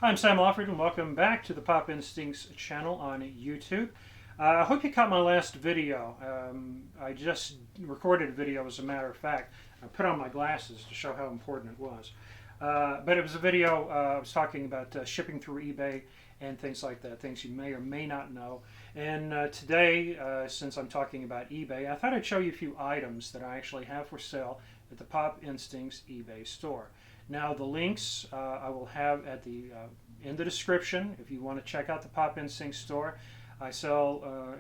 I'm Sam Lawford, and welcome back to the Pop Instincts channel on YouTube. I hope you caught my last video. I just recorded a video, as a matter of fact. I put on my glasses to show how important it was. But it was a video I was talking about shipping through eBay and things like that, things you may or may not know. And today, since I'm talking about eBay, I thought I'd show you a few items that I actually have for sale at the Pop Instincts eBay store. Now the links I will have at in the description if you want to check out the Pop Instincts store. I sell,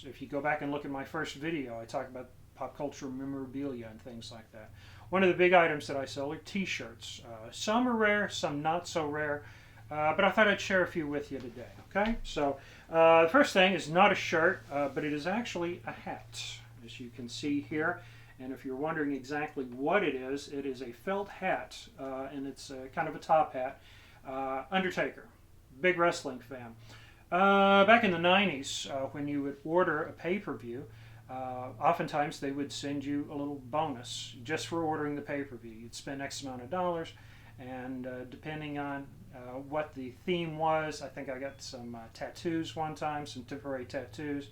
if you go back and look at my first video, I talk about pop culture memorabilia and things like that. One of the big items that I sell are t-shirts. Some are rare, some not so rare, but I thought I'd share a few with you today. Okay, so the first thing is not a shirt, but it is actually a hat, as you can see here. And if you're wondering exactly what it is a felt hat, and it's kind of a top hat. Undertaker, big wrestling fan. Back in the 90s, when you would order a pay-per-view, oftentimes they would send you a little bonus just for ordering the pay-per-view. You'd spend X amount of dollars, and depending on what the theme was, I think I got some tattoos one time, some temporary tattoos,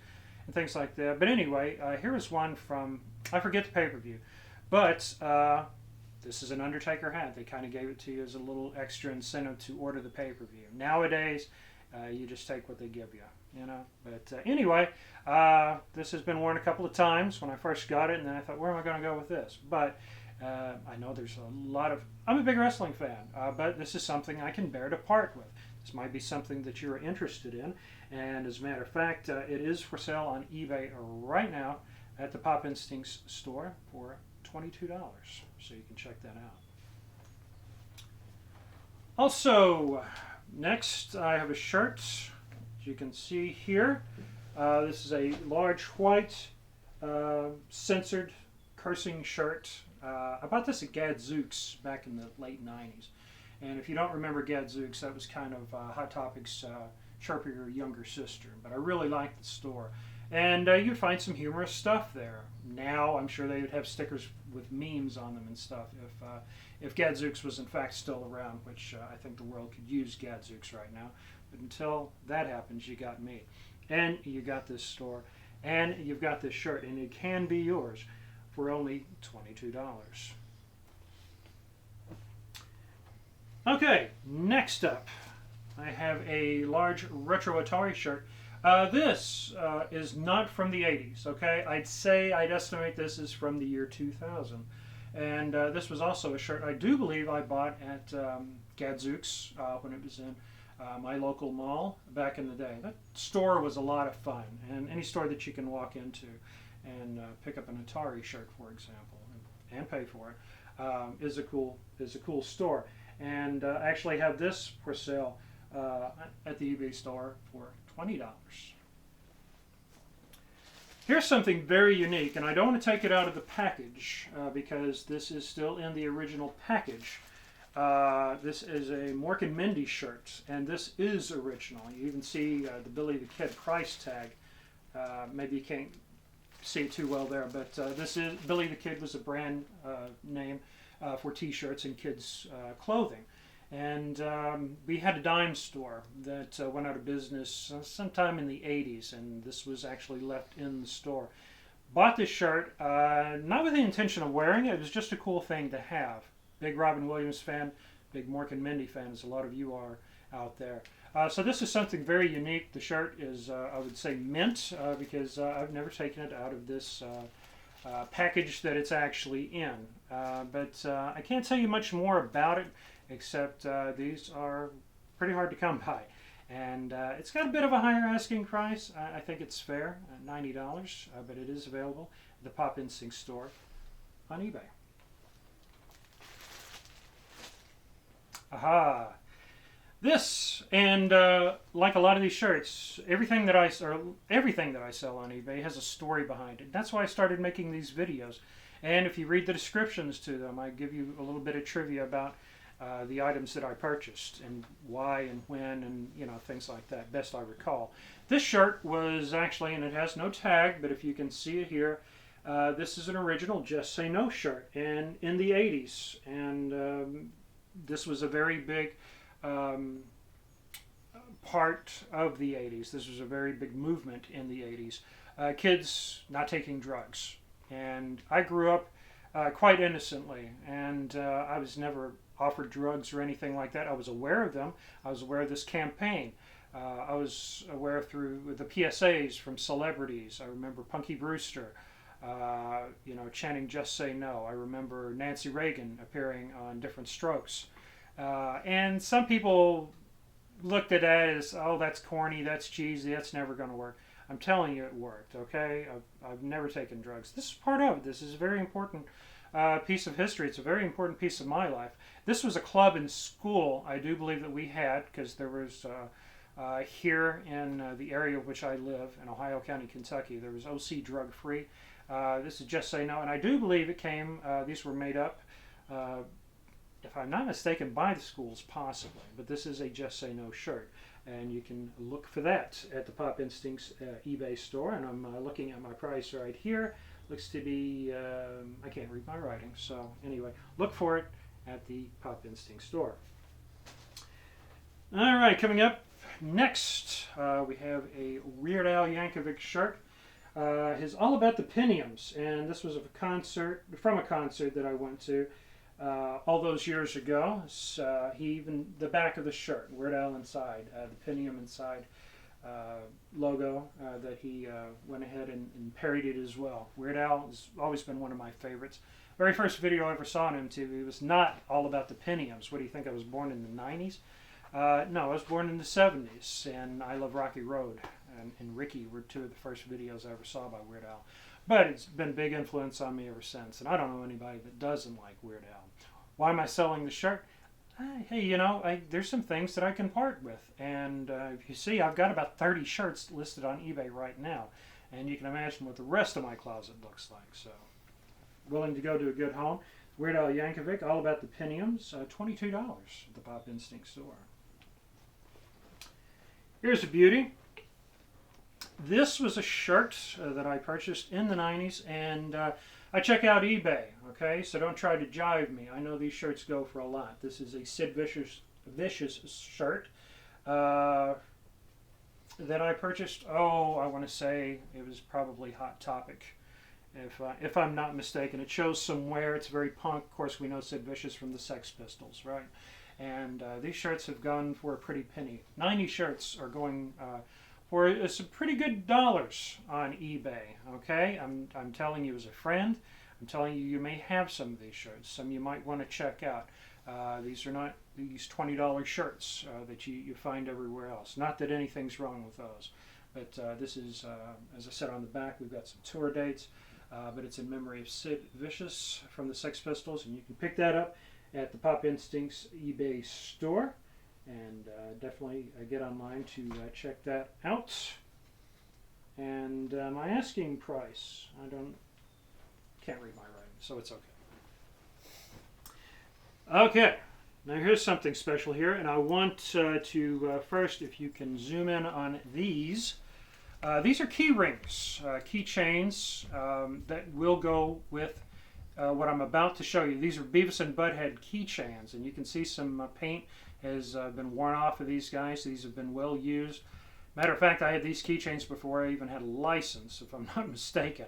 and things like that. But anyway, here is one from, I forget the pay-per-view, but this is an Undertaker hat. They kind of gave it to you as a little extra incentive to order the pay-per-view. Nowadays, you just take what they give you, you know. But anyway, this has been worn a couple of times when I first got it, and then I thought, where am I going to go with this? But I know there's a lot of, I'm a big wrestling fan, but this is something I can bear to part with. This might be something that you're interested in, and as a matter of fact, it is for sale on eBay right now at the Pop Instincts store for $22, so you can check that out. Also, next I have a shirt, as you can see here. This is a large white censored cursing shirt. I bought this at Gadzooks back in the late 90s. And if you don't remember Gadzooks, that was kind of Hot Topic's chirpier younger sister. But I really liked the store. And you'd find some humorous stuff there. Now, I'm sure they would have stickers with memes on them and stuff if Gadzooks was in fact still around, which I think the world could use Gadzooks right now. But until that happens, you got me. And you got this store. And you've got this shirt. And it can be yours for only $22. Okay, next up, I have a large retro Atari shirt. This is not from the 80s, okay? I'd estimate this is from the year 2000. And this was also a shirt I do believe I bought at Gadzooks when it was in my local mall back in the day. That store was a lot of fun, and any store that you can walk into and pick up an Atari shirt, for example, and pay for it, is a cool store. And I actually have this for sale at the eBay store for $20. Here's something very unique, and I don't want to take it out of the package because this is still in the original package. This is a Mork and Mindy shirt, and this is original. You even see the Billy the Kid price tag. Maybe you can't see it too well there, but this is Billy the Kid was a brand name for t-shirts and kids clothing. And we had a dime store that went out of business sometime in the 80s, and this was actually left in the store. Bought this shirt, not with the intention of wearing it, it was just a cool thing to have. Big Robin Williams fan, big Mork and Mindy fan, as a lot of you are out there. So this is something very unique. The shirt is, I would say, mint, because I've never taken it out of this package that it's actually in. But I can't tell you much more about it, except these are pretty hard to come by. And it's got a bit of a higher asking price. I think it's fair, $90, but it is available at the Pop Instinct store on eBay. Aha! This, and like a lot of these shirts, everything that I sell on eBay has a story behind it. That's why I started making these videos. And if you read the descriptions to them, I give you a little bit of trivia about the items that I purchased and why and when and things like that, best I recall. This shirt was actually, and it has no tag, but if you can see it here, this is an original Just Say No shirt, and in the 80s. And this was a very big part of the 80s. This was a very big movement in the 80s. Kids not taking drugs. And I grew up quite innocently, and I was never offered drugs or anything like that. I was aware of them. I was aware of this campaign. I was aware through the PSAs from celebrities. I remember Punky Brewster, chanting "Just Say No." I remember Nancy Reagan appearing on different strokes. And some people looked at that as, oh, that's corny, that's cheesy, that's never going to work. I'm telling you it worked, okay? I've never taken drugs. This is part of it. This is a very important piece of history. It's a very important piece of my life. This was a club in school, I do believe that we had, because there was here in the area of which I live, in Ohio County, Kentucky, there was OC Drug Free. This is Just Say No, and I do believe it came, these were made up, if I'm not mistaken, by the schools possibly, but this is a Just Say No shirt. And you can look for that at the Pop Instincts eBay store. And I'm looking at my price right here. Looks to be, I can't read my writing. So anyway, look for it at the Pop Instinct store. All right, coming up next, we have a Weird Al Yankovic shirt. His All About the Pinions. And this was from a concert that I went to. All those years ago, the back of the shirt, Weird Al inside, the Pinium inside logo that he went ahead and parodied as well. Weird Al has always been one of my favorites. Very first video I ever saw on MTV was not all about the Piniums. What do you think? I was born in the 90s? No, I was born in the 70s, and I Love Rocky Road and Ricky were two of the first videos I ever saw by Weird Al. But it's been a big influence on me ever since, and I don't know anybody that doesn't like Weird Al. Why am I selling the shirt? Hey, there's some things that I can part with. And if you see, I've got about 30 shirts listed on eBay right now. And you can imagine what the rest of my closet looks like. So, willing to go to a good home. Weird Al Yankovic, All About the Piniums, $22 at the Pop Instinct store. Here's a beauty. This was a shirt that I purchased in the 90s, and I check out eBay, okay? So don't try to jive me. I know these shirts go for a lot. This is a Sid Vicious shirt that I purchased, I want to say it was probably Hot Topic, if I'm not mistaken. It shows some wear. It's very punk. Of course, we know Sid Vicious from the Sex Pistols, right? And these shirts have gone for a pretty penny. 90 shirts are going for some pretty good dollars on eBay, okay? I'm telling you as a friend, I'm telling you may have some of these shirts. Some you might want to check out. These are not these $20 shirts that you find everywhere else. Not that anything's wrong with those, but this is, as I said on the back, we've got some tour dates, but it's in memory of Sid Vicious from the Sex Pistols, and you can pick that up at the Pop Instincts eBay store. And definitely get online to check that out. And my asking price, can't read my writing, so it's okay. Okay, now here's something special here, and I want to first, if you can zoom in on these. These are key rings, keychains that will go with what I'm about to show you. These are Beavis and Butthead keychains, and you can see some paint has been worn off of these guys. These have been well used. Matter of fact, I had these keychains before I even had a license, if I'm not mistaken.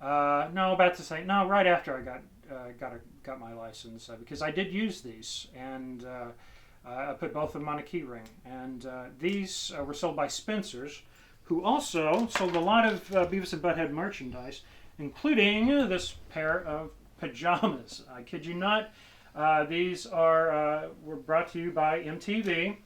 Right after I got my license, because I did use these, and I put both of them on a key ring. And these were sold by Spencer's, who also sold a lot of Beavis and Butthead merchandise, including this pair of pajamas. I kid you not. These were brought to you by MTV,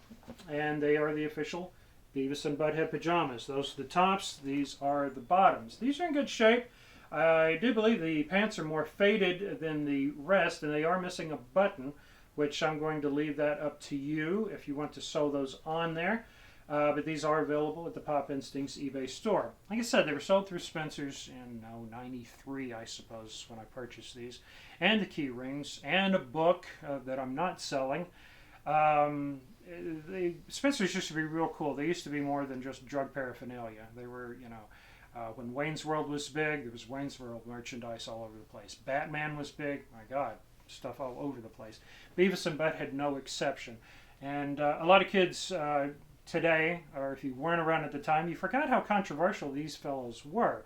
and they are the official Beavis and Butthead pajamas. Those are the tops. These are the bottoms. These are in good shape. I do believe the pants are more faded than the rest, and they are missing a button, which I'm going to leave that up to you if you want to sew those on there. But these are available at the Pop Instincts eBay store. Like I said, they were sold through Spencer's in 93, I suppose, when I purchased these. And the key rings, and a book that I'm not selling. Spencer's used to be real cool. They used to be more than just drug paraphernalia. They were, when Wayne's World was big, there was Wayne's World merchandise all over the place. Batman was big. My God, stuff all over the place. Beavis and Butthead, no exception. And a lot of kids today, or if you weren't around at the time, you forgot how controversial these fellows were.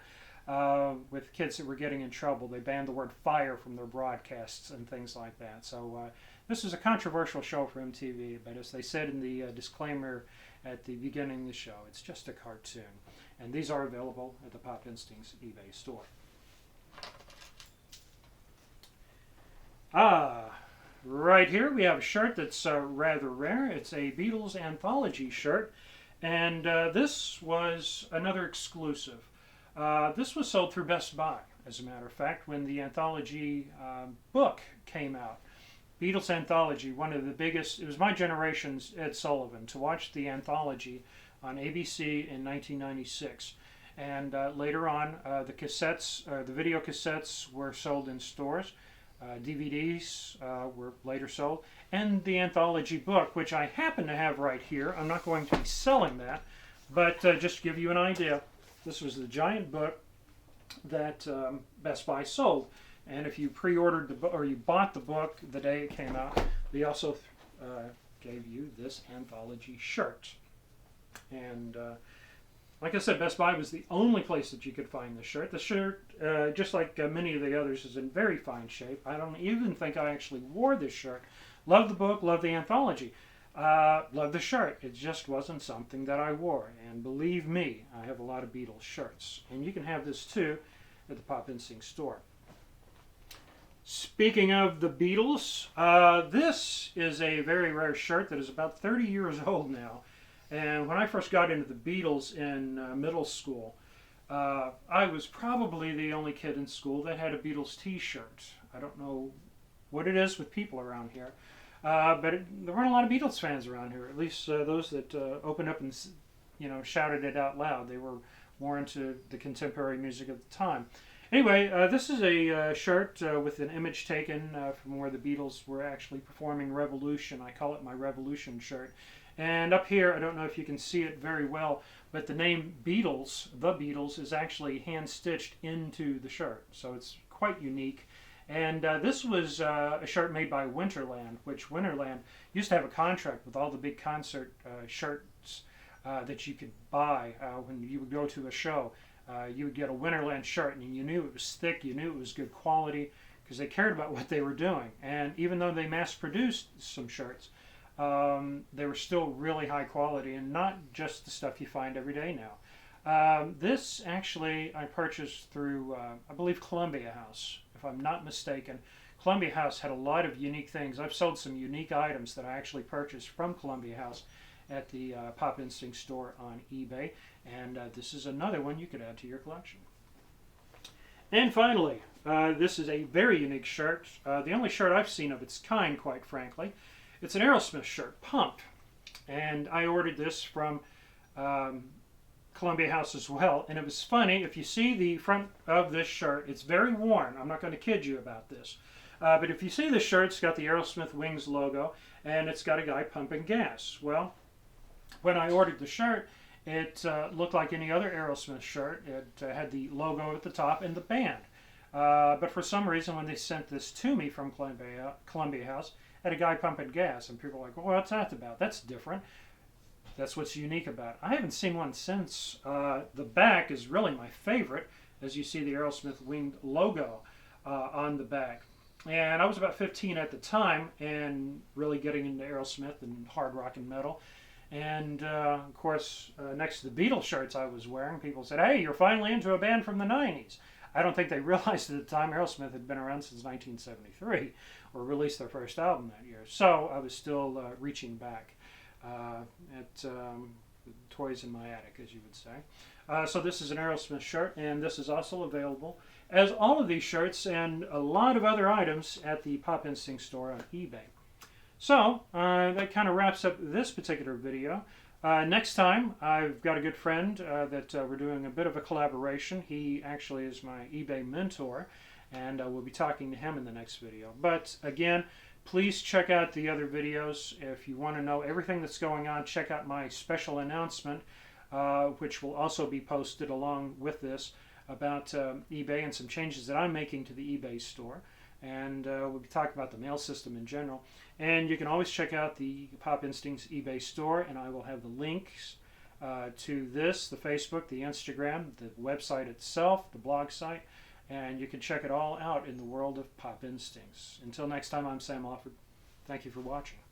With kids that were getting in trouble, they banned the word fire from their broadcasts and things like that. So this is a controversial show for MTV, but as they said in the disclaimer at the beginning of the show, it's just a cartoon. And these are available at the Pop Instincts eBay store. Right here we have a shirt that's rather rare. It's a Beatles anthology shirt, and this was another exclusive. This was sold through Best Buy, as a matter of fact, when the anthology book came out. Beatles Anthology, one of the biggest, it was my generation's Ed Sullivan, to watch the anthology on ABC in 1996. And later on, the cassettes, the video cassettes were sold in stores. DVDs were later sold. And the anthology book, which I happen to have right here. I'm not going to be selling that, but just to give you an idea, this was the giant book that Best Buy sold. And if you pre-ordered the book, or you bought the book the day it came out, they also gave you this anthology shirt. And like I said, Best Buy was the only place that you could find the shirt. The shirt, just like many of the others, is in very fine shape. I don't even think I actually wore this shirt. Love the book, love the anthology. Love the shirt. It just wasn't something that I wore. And believe me, I have a lot of Beatles shirts. And you can have this too at the Pop Instinct store. Speaking of the Beatles, this is a very rare shirt that is about 30 years old now. And when I first got into the Beatles in middle school, I was probably the only kid in school that had a Beatles t-shirt. I don't know what it is with people around here, but there weren't a lot of Beatles fans around here, at least those that opened up and shouted it out loud. They were more into the contemporary music of the time. Anyway, this is a shirt with an image taken from where the Beatles were actually performing Revolution. I call it my Revolution shirt. And up here, I don't know if you can see it very well, but the name Beatles, the Beatles, is actually hand-stitched into the shirt. So it's quite unique. And this was a shirt made by Winterland, which Winterland used to have a contract with all the big concert shirts that you could buy when you would go to a show. You would get a Winterland shirt, and you knew it was thick, you knew it was good quality, because they cared about what they were doing. And even though they mass-produced some shirts, they were still really high quality, and not just the stuff you find every day now. This actually I purchased through, I believe, Columbia House, if I'm not mistaken. Columbia House had a lot of unique things. I've sold some unique items that I actually purchased from Columbia House at the Pop Instinct store on eBay, and this is another one you could add to your collection. And finally, this is a very unique shirt, the only shirt I've seen of its kind, quite frankly. It's an Aerosmith shirt, Pump, and I ordered this from Columbia House as well. And it was funny, if you see the front of this shirt, it's very worn. I'm not going to kid you about this. But if you see the shirt, it's got the Aerosmith Wings logo, and it's got a guy pumping gas. Well, when I ordered the shirt, it looked like any other Aerosmith shirt. It had the logo at the top and the band. But for some reason, when they sent this to me from Columbia House, had a guy pumping gas, and people were like, well, what's that about? That's different. That's what's unique about it. I haven't seen one since. The back is really my favorite, as you see the Aerosmith winged logo on the back. And I was about 15 at the time, and really getting into Aerosmith and hard rock and metal. And of course, next to the Beatles shirts I was wearing, people said, hey, you're finally into a band from the 90s. I don't think they realized at the time Aerosmith had been around since 1973, or released their first album that year. So I was still reaching back at toys in my attic, as you would say. So this is an Aerosmith shirt, and this is also available, as all of these shirts and a lot of other items, at the Pop Instinct store on eBay. So that kind of wraps up this particular video. Next time, I've got a good friend that we're doing a bit of a collaboration. He actually is my eBay mentor, and we'll be talking to him in the next video. But again, please check out the other videos. If you want to know everything that's going on, check out my special announcement, which will also be posted along with this, about eBay and some changes that I'm making to the eBay store. and we'll be talking about the mail system in general. And you can always check out the Pop Instincts eBay store, and I will have the links to this, the Facebook, the Instagram, the website itself, the blog site, and you can check it all out in the world of Pop Instincts. Until next time, I'm Sam Alford. Thank you for watching.